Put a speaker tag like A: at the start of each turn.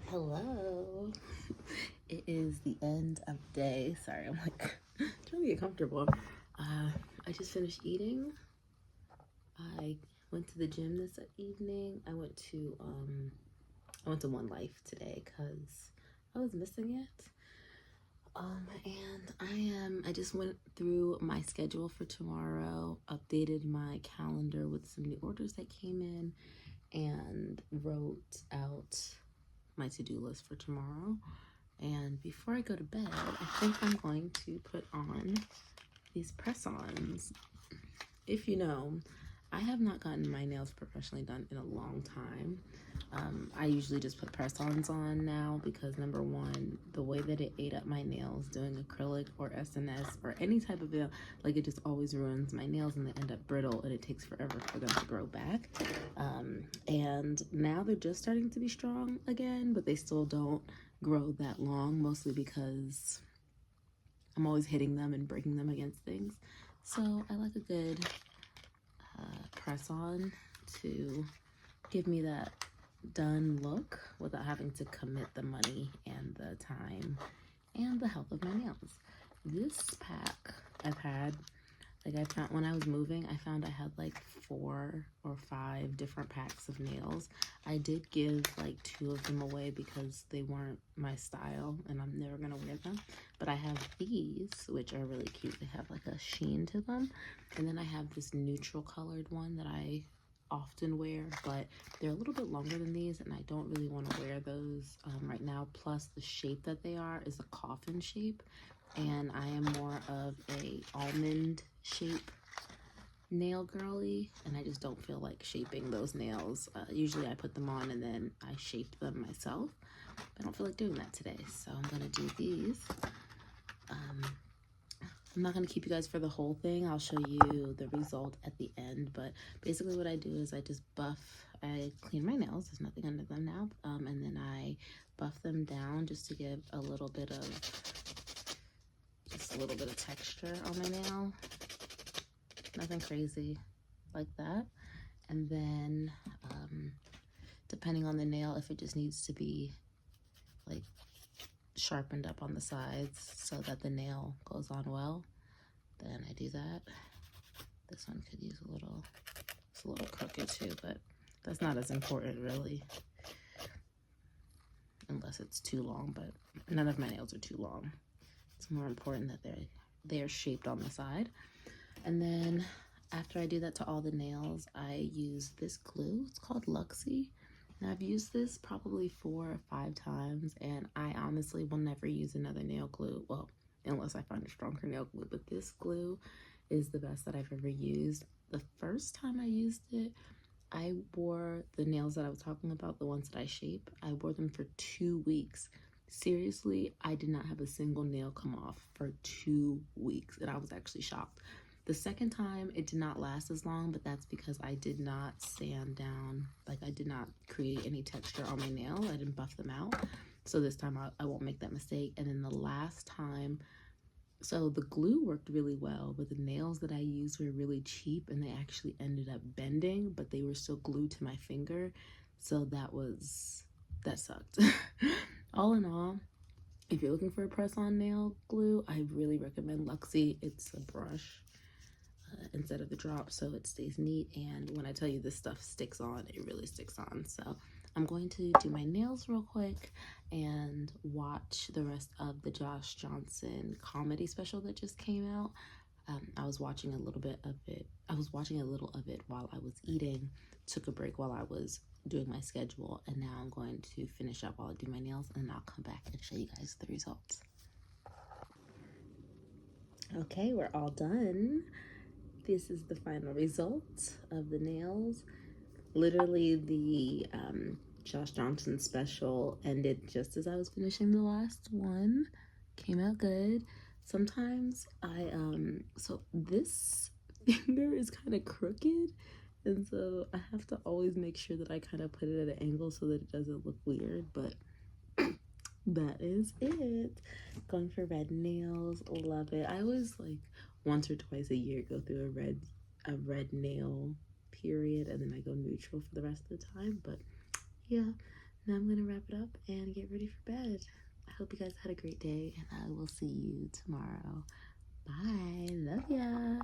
A: Hello. It is the end of day. Sorry, I'm like trying to get comfortable. I just finished eating. I went to the gym this evening. I went to One Life today because I was missing it. And I just went through my schedule for tomorrow, updated my calendar with some new orders that came in, and wrote out my to-do list for tomorrow. And before I go to bed, I think I'm going to put on these press-ons. If you know, I have not gotten my nails professionally done in a long time. I usually just put press-ons on now because, number one, the way that it ate up my nails doing acrylic or SNS or any type of nail, like, it just always ruins my nails and they end up brittle and it takes forever for them to grow back. And now they're just starting to be strong again, but they still don't grow that long, mostly because I'm always hitting them and breaking them against things. So I like a good press on to give me that done look without having to commit the money and the time and the health of my nails. This pack I've had, like, I found when I was moving, I found I had like 4 or 5 different packs of nails. I did give like 2 of them away because they weren't my style and I'm never gonna wear them. But I have these, which are really cute. They have like a sheen to them. And then I have this neutral colored one that I often wear, but they're a little bit longer than these and I don't really want to wear those right now. Plus the shape that they are is a coffin shape, and I am more of a almond shape nail girly, and I just don't feel like shaping those nails. Usually I put them on and then I shape them myself, but I don't feel like doing that today, so I'm gonna do these. I'm not going to keep you guys for the whole thing. I'll show you the result at the end, but basically what I do is I just I clean my nails, there's nothing under them now, and then I buff them down just to give a little bit of texture on my nail. Nothing crazy like that. And then depending on the nail, if it just needs to be like sharpened up on the sides so that the nail goes on well, then I do that. This one could use it's a little crooked too, but that's not as important really, unless it's too long, but none of my nails are too long. It's more important that they're shaped on the side. And then after I do that to all the nails, I use this glue. It's called Luxie. Now I've used this probably 4 or 5 times, and I honestly will never use another nail glue. Well, unless I find a stronger nail glue, but this glue is the best that I've ever used. The first time I used it, I wore the nails that I was talking about, the ones that I shape. I wore them for 2 weeks. Seriously, I did not have a single nail come off for 2 weeks, and I was actually shocked. The second time, it did not last as long, but that's because I did not sand down. Like, I did not create any texture on my nail. I didn't buff them out. So this time, I won't make that mistake. And then the last time, so the glue worked really well, but the nails that I used were really cheap and they actually ended up bending, but they were still glued to my finger. So that sucked. All in all, if you're looking for a press-on nail glue, I really recommend Luxie. It's a brush instead of the drop, so it stays neat. And when I tell you this stuff sticks on, it really sticks on. So I'm going to do my nails real quick and watch the rest of the Josh Johnson comedy special that just came out. I was watching a little bit of it. I was watching a little of it while I was eating, took a break while I was doing my schedule, and now I'm going to finish up while I do my nails, and I'll come back and show you guys the results. Okay, we're all done. This is the final result of the nails. Literally, the Josh Johnson special ended just as I was finishing the last one. Came out good. Sometimes so this finger is kind of crooked, and so I have to always make sure that I kind of put it at an angle so that it doesn't look weird, but that is it. Going for red nails, love it. I always like once or twice a year go through a red nail period, and then I go neutral for the rest of the time. But yeah, now I'm gonna wrap it up and get ready for bed. I hope you guys had a great day, and I will see you tomorrow. Bye. Love ya.